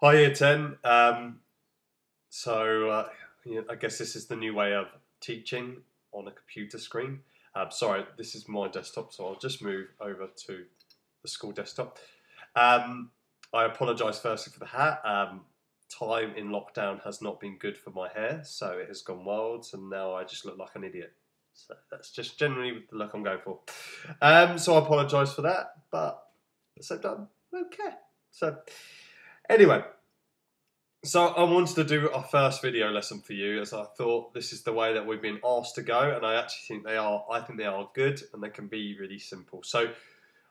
Hi, Year 10. I guess this is the new way of teaching on a computer screen. Sorry, this is my desktop, so I'll just move over to the school desktop. I apologise firstly for the hat. Time in lockdown has not been good for my hair, so it has gone wild, and now I just look like an idiot. So that's just generally the look I'm going for. So I apologise for that, but so done. Okay. So anyway. So I wanted to do our first video lesson for you, as I thought this is the way that we've been asked to go, and I actually think they are. I think they are good, and they can be really simple. So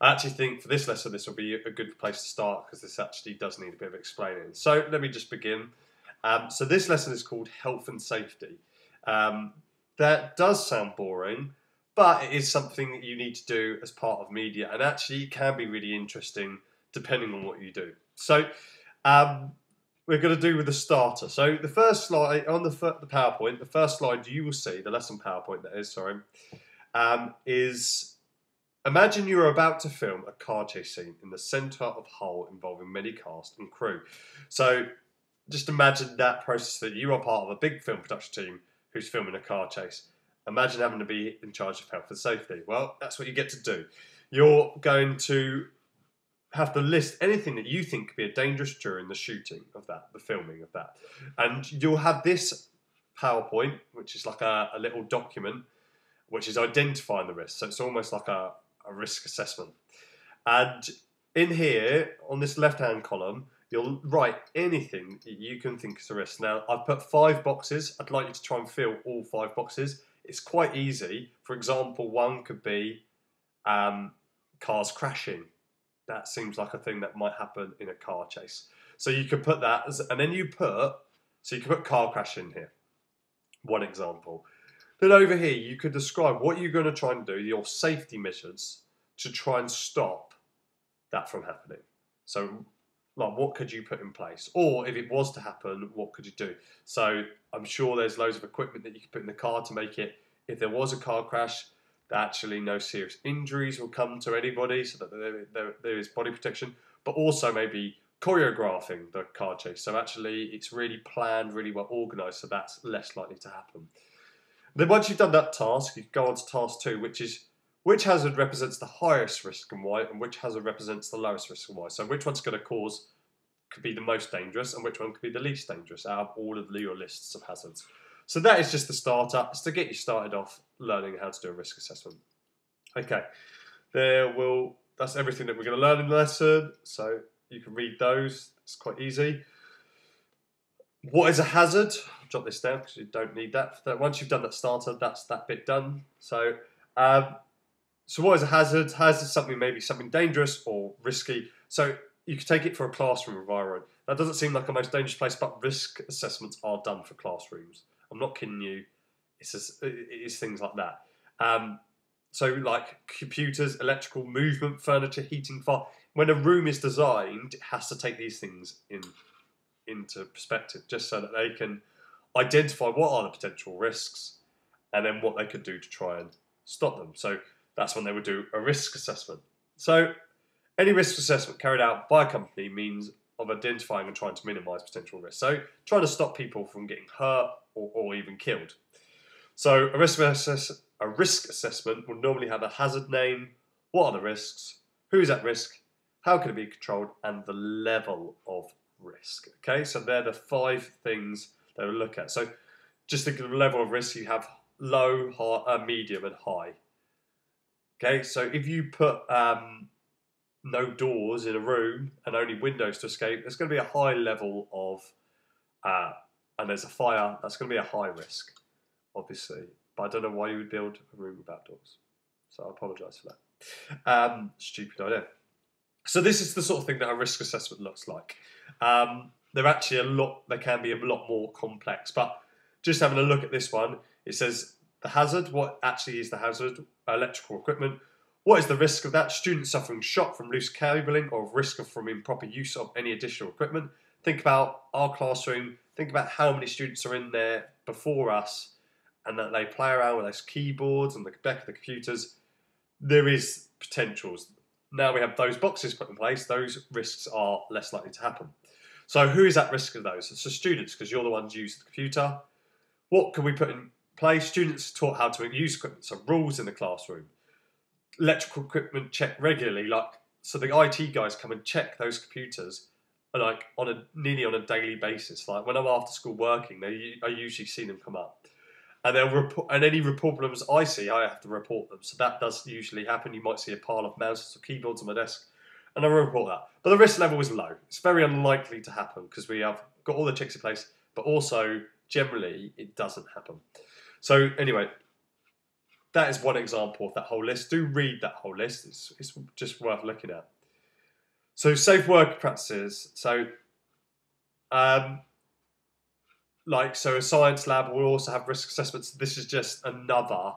I actually think for this lesson, this will be a good place to start because this actually does need a bit of explaining. So let me just begin. So this lesson is called Health and Safety. That does sound boring, but it is something that you need to do as part of media, and actually it can be really interesting depending on what you do. So we're going to do with the starter. So the first slide on the PowerPoint, the first slide you will see, the lesson PowerPoint that is, is imagine you are about to film a car chase scene in the centre of Hull involving many cast and crew. So just imagine that process that you are part of a big film production team who's filming a car chase. Imagine having to be in charge of health and safety. Well, that's what you get to do. You're going to have to list anything that you think could be dangerous during the shooting of that, the filming of that. And you'll have this PowerPoint, which is like a little document, which is identifying the risk. So it's almost like a risk assessment. And in here, on this left-hand column, you'll write anything that you can think is a risk. Now, I've put 5 boxes. I'd like you to try and fill all 5 boxes. It's quite easy. For example, one could be cars crashing. That seems like a thing that might happen in a car chase. So you could put that, and then you can put car crash in here. One example. Then over here, you could describe what you're going to try and do, your safety measures, to try and stop that from happening. So, like, what could you put in place? Or if it was to happen, what could you do? So I'm sure there's loads of equipment that you could put in the car to make it, if there was a car crash, actually no serious injuries will come to anybody, so that there is body protection, but also maybe choreographing the car chase. So actually it's really planned, really well organised, so that's less likely to happen. Then once you've done that task, you go on to task 2, which is which hazard represents the highest risk and why, and which hazard represents the lowest risk and why. So which one's going to could be the most dangerous, and which one could be the least dangerous out of all of your lists of hazards. So that is just the starter. It's to get you started off learning how to do a risk assessment. Okay, that's everything that we're going to learn in the lesson. So you can read those. It's quite easy. What is a hazard? I'll jot this down because you don't need that. Once you've done that starter, that's that bit done. So what is a hazard? Hazard is something dangerous or risky. So you could take it for a classroom environment. That doesn't seem like the most dangerous place, but risk assessments are done for classrooms. I'm not kidding you. It is things like that. So like computers, electrical, movement, furniture, heating, fire. When a room is designed, it has to take these things into perspective, just so that they can identify what are the potential risks and then what they could do to try and stop them. So that's when they would do a risk assessment. So any risk assessment carried out by a company means of identifying and trying to minimise potential risks. So trying to stop people from getting hurt or even killed. So a risk assessment would normally have a hazard name, what are the risks, who's at risk, how can it be controlled, and the level of risk. Okay, so they're the 5 things they will look at. So just think of the level of risk. You have low, high, medium, and high. Okay, so if you put no doors in a room and only windows to escape, there's going to be a high level of, and there's a fire, that's going to be a high risk, obviously. But I don't know why you would build a room without doors. So I apologise for that. Stupid idea. So this is the sort of thing that a risk assessment looks like. They can be a lot more complex, but just having a look at this one, it says the hazard, what actually is the hazard? Electrical equipment. What is the risk of that? Students suffering shock from loose cabling or risk from improper use of any additional equipment. Think about our classroom. Think about how many students are in there before us and that they play around with those keyboards and the back of the computers. There is potentials. Now we have those boxes put in place, those risks are less likely to happen. So who is at risk of those? So students, because you're the ones using the computer. What can we put in place? Students are taught how to use equipment, so rules in the classroom. Electrical equipment checked regularly, so the IT guys come and check those computers like nearly on a daily basis. Like when I'm after school working, I usually see them come up. And they'll report, and any report problems I see, I have to report them. So that does usually happen. You might see a pile of mouses or keyboards on my desk, and I report that. But the risk level is low. It's very unlikely to happen because we have got all the checks in place, but also generally it doesn't happen. So anyway, that is one example of that whole list. Do read that whole list. It's just worth looking at. So safe work practices. So so a science lab will also have risk assessments. This is just another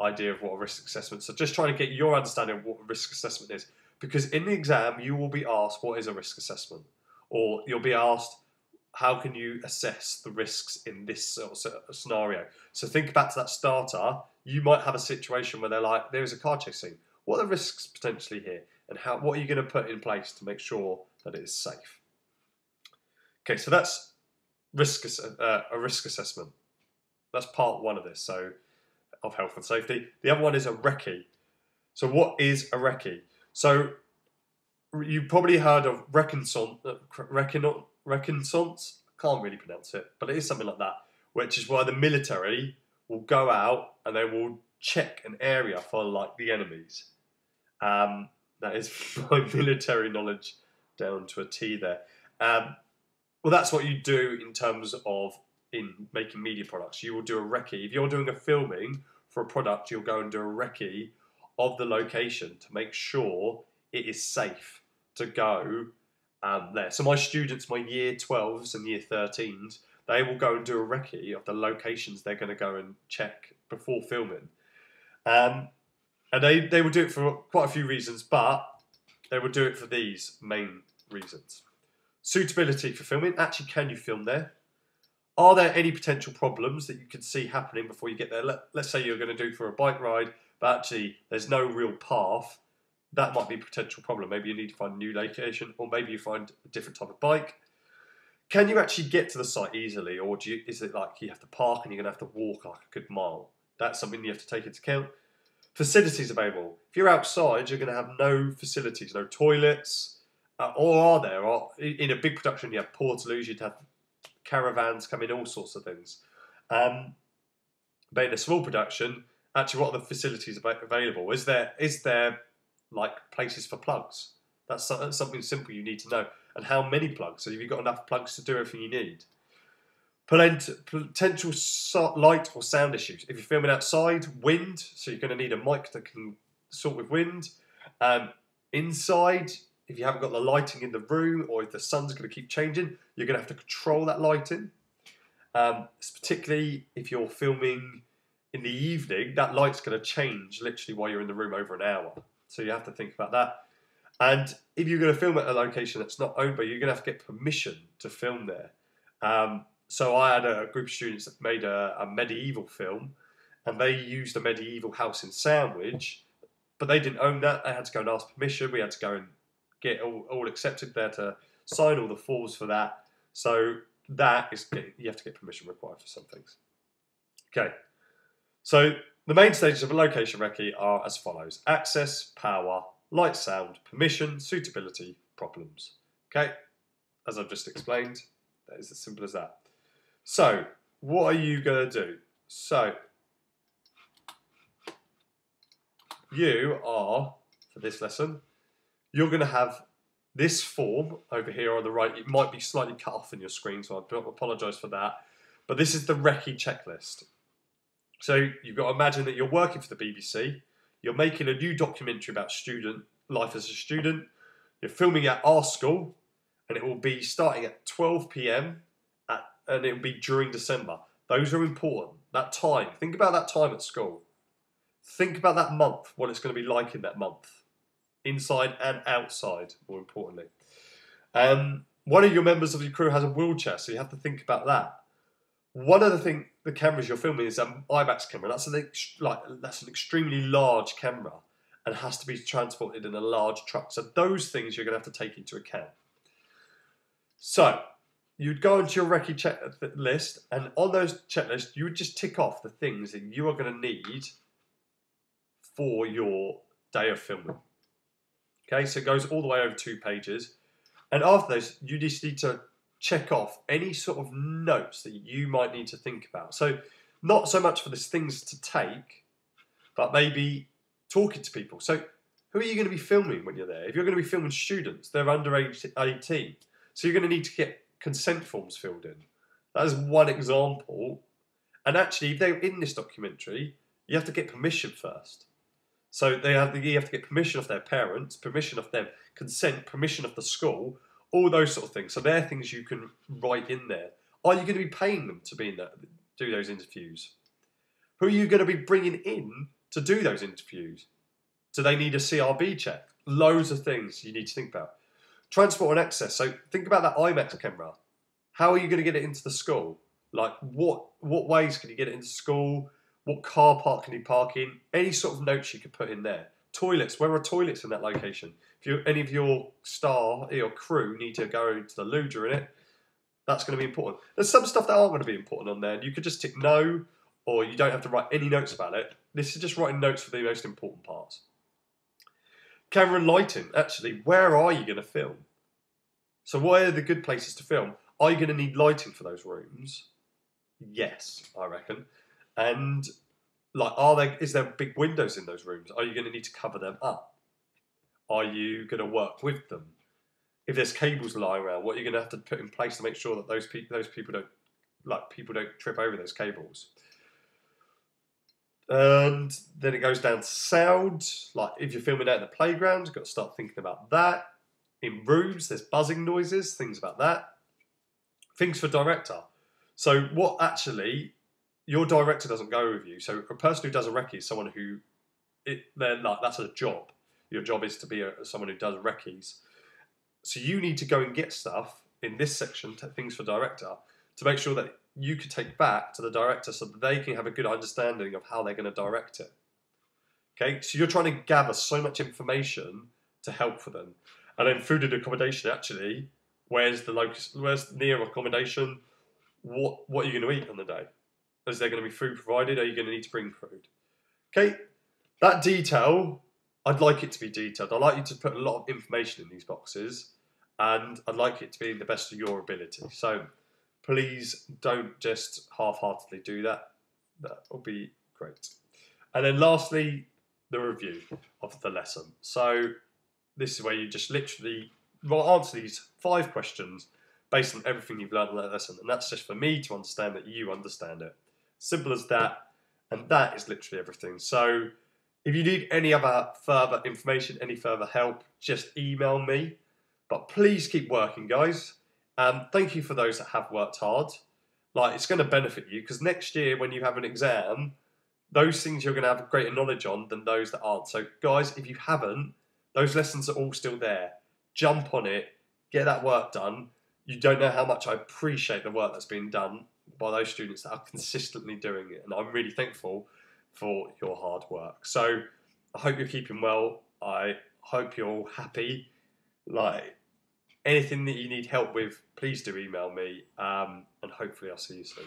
idea of what a risk assessment is. So just trying to get your understanding of what a risk assessment is. Because in the exam, you will be asked, what is a risk assessment? Or you'll be asked, how can you assess the risks in this sort of scenario? So think back to that starter. You might have a situation where they're like, there's a car chase scene. What are the risks potentially here? And what are you going to put in place to make sure that it is safe? Okay, so that's a risk assessment. That's part one of this, so of health and safety. The other one is a Recce. So what is a Recce? So you've probably heard of reconnaissance. Can't really pronounce it, but it is something like that, which is why the military will go out and they will check an area for like the enemies. That is my military knowledge down to a T there. Well, that's what you do in terms of in making media products. You will do a recce. If you're doing a filming for a product, you'll go and do a recce of the location to make sure it is safe to go there. So my students, my year 12s and year 13s, they will go and do a recce of the locations they're going to go and check before filming. And they will do it for quite a few reasons, but they will do it for these main reasons. Suitability for filming. Actually, can you film there? Are there any potential problems that you could see happening before you get there? Let's say you're going to do for a bike ride, but actually there's no real path. That might be a potential problem. Maybe you need to find a new location, or maybe you find a different type of bike. Can you actually get to the site easily, or is it like you have to park and you're going to have to walk like a good mile? That's something you have to take into account. Facilities available. If you're outside, you're going to have no facilities, no toilets. Or are there? Or in a big production, you have portaloos, you'd have caravans come in, all sorts of things. But in a small production, actually, what are the facilities available? Is there like places for plugs? That's something simple you need to know. And how many plugs? So have you got enough plugs to do everything you need? Potential light or sound issues. If you're filming outside, wind, so you're going to need a mic that can sort with wind. Inside, if you haven't got the lighting in the room, or if the sun's going to keep changing, you're going to have to control that lighting. Particularly if you're filming in the evening, that light's going to change literally while you're in the room over an hour. So you have to think about that. And if you're going to film at a location that's not owned by you, you're going to have to get permission to film there. So I had a group of students that made a medieval film, and they used a medieval house in Sandwich, but they didn't own that. They had to go and ask permission. We had to go and get all accepted there to sign all the forms for that. So that is, you have to get permission required for some things. Okay, so the main stages of a location recce are as follows: access, power, light, sound, permission, suitability, problems. Okay, as I've just explained, that is as simple as that. So what are you going to do? So you are, for this lesson, you're going to have this form over here on the right. It might be slightly cut off in your screen, so I apologise for that. But this is the recce checklist. So you've got to imagine that you're working for the BBC. You're making a new documentary about student life as a student. You're filming at our school, and it will be starting at 12 p.m. and it will be during December. Those are important. That time. Think about that time at school. Think about that month, what it's going to be like in that month. Inside and outside, more importantly. One of your members of your crew has a wheelchair, so you have to think about that. One other thing, the cameras you're filming is an IMAX camera. That's an extremely large camera and has to be transported in a large truck. So those things you're going to have to take into account. So you'd go onto your Recce checklist, and on those checklists, you would just tick off the things that you are going to need for your day of filming. Okay, so it goes all the way over 2 pages. And after this, you just need to check off any sort of notes that you might need to think about. So not so much for the things to take, but maybe talking to people. So who are you going to be filming when you're there? If you're going to be filming students, they're under age 18. So you're going to need to get consent forms filled in. That is one example. And actually, if they're in this documentary, you have to get permission first. So you have to get permission of their parents, permission of them, consent, permission of the school, all those sort of things. So they're things you can write in there. Are you going to be paying them to be in there, do those interviews? Who are you going to be bringing in to do those interviews? Do they need a CRB check? Loads of things you need to think about. Transport and access. So think about that IMAX camera. How are you going to get it into the school? Like what ways can you get it into school? What car park can you park in? Any sort of notes you could put in there. Toilets. Where are toilets in that location? If any of your your crew need to go to the loo during it, that's going to be important. There's some stuff that aren't going to be important on there. You could just tick no, or you don't have to write any notes about it. This is just writing notes for the most important parts. Camera and lighting. Actually, where are you going to film? So where are the good places to film? Are you going to need lighting for those rooms? Yes, I reckon. And like, is there big windows in those rooms? Are you going to need to cover them up? Are you going to work with them? If there's cables lying around, what are you going to have to put in place to make sure that those people don't trip over those cables? And then it goes down to sound. Like if you're filming out in the playground, you've got to start thinking about that. In rooms, there's buzzing noises, things about that. Things for director. So what actually, your director doesn't go with you. So a person who does a recce is someone who, that's a job. Your job is to be someone who does recce's. So you need to go and get stuff in this section, things for director, to make sure that you can take back to the director so that they can have a good understanding of how they're going to direct it. Okay, so you're trying to gather so much information to help for them. And then food and accommodation, actually, where's near accommodation? What are you going to eat on the day? Is there going to be food provided? Are you going to need to bring food? Okay, that detail, I'd like it to be detailed. I'd like you to put a lot of information in these boxes, and I'd like it to be the best of your ability. So please don't just half-heartedly do that. That will be great. And then lastly, the review of the lesson. So this is where you just literally answer these 5 questions based on everything you've learned in that lesson. And that's just for me to understand that you understand it. Simple as that. And that is literally everything. So if you need any other further information, any further help, just email me. But please keep working, guys. Thank you for those that have worked hard. It's going to benefit you because next year when you have an exam, those things you're going to have greater knowledge on than those that aren't. So guys, if you haven't, those lessons are all still there. Jump on it, get that work done. You don't know how much I appreciate the work that's been done by those students that are consistently doing it. And I'm really thankful for your hard work. So I hope you're keeping well. I hope you're all happy. Anything that you need help with, please do email me. And hopefully I'll see you soon.